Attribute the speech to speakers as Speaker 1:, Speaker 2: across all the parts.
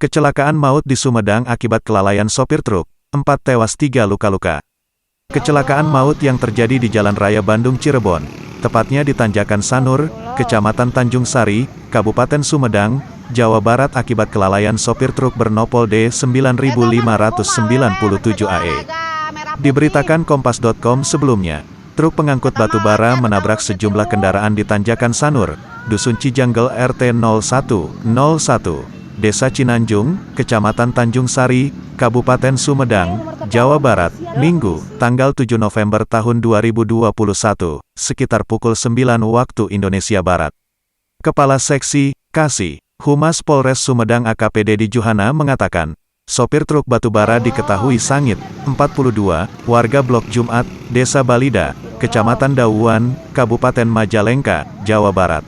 Speaker 1: Kecelakaan maut di Sumedang akibat kelalaian sopir truk, 4 tewas 3 luka-luka. Kecelakaan maut yang terjadi di Jalan Raya Bandung Cirebon, tepatnya di Tanjakan Sanur, Kecamatan Tanjung Sari, Kabupaten Sumedang, Jawa Barat akibat kelalaian sopir truk bernopol D9597 AE. Diberitakan Kompas.com sebelumnya, truk pengangkut batu bara menabrak sejumlah kendaraan di Tanjakan Sanur, Dusun Cijanggel RT 0101, Desa Cinanjung, Kecamatan Tanjung Sari, Kabupaten Sumedang, Jawa Barat, Minggu, tanggal 7 November tahun 2021, sekitar pukul 9 waktu Indonesia Barat. Kepala Seksi, Kasih, Humas Polres Sumedang AKP Dedi Juhana mengatakan, sopir truk batubara diketahui sangit, 42, warga Blok Jumat, Desa Balida, Kecamatan Dauan, Kabupaten Majalengka, Jawa Barat.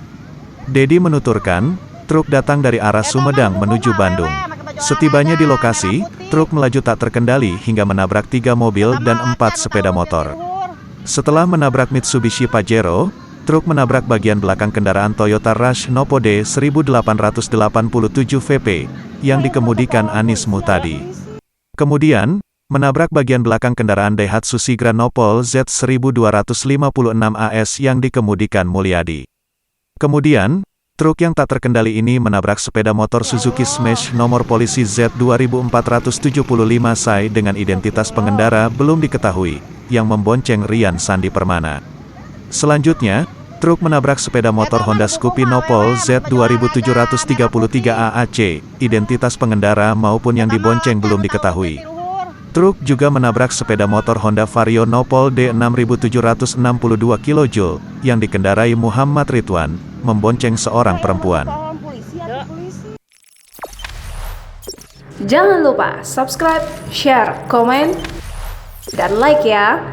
Speaker 1: Dedi menuturkan, truk datang dari arah Sumedang menuju Bandung. Setibanya di lokasi, truk melaju tak terkendali hingga menabrak 3 mobil dan 4 sepeda motor. Setelah menabrak Mitsubishi Pajero, truk menabrak bagian belakang kendaraan Toyota Rush Nopo D1887 VP, yang dikemudikan Anis Muhtadi. Kemudian, menabrak bagian belakang kendaraan Daihatsu Sigra Nopol Z1256 AS yang dikemudikan Mulyadi. Kemudian, truk yang tak terkendali ini menabrak sepeda motor Suzuki Smash nomor polisi Z2475 SAI dengan identitas pengendara belum diketahui, yang membonceng Rian Sandi Permana. Selanjutnya, truk menabrak sepeda motor Honda Scoopy Nopol Z2733 AAC, identitas pengendara maupun yang dibonceng belum diketahui. Truk juga menabrak sepeda motor Honda Vario Nopol D6762 kJ, yang dikendarai Muhammad Ridwan, membonceng seorang perempuan.
Speaker 2: Jangan lupa subscribe, share, komen, dan like ya!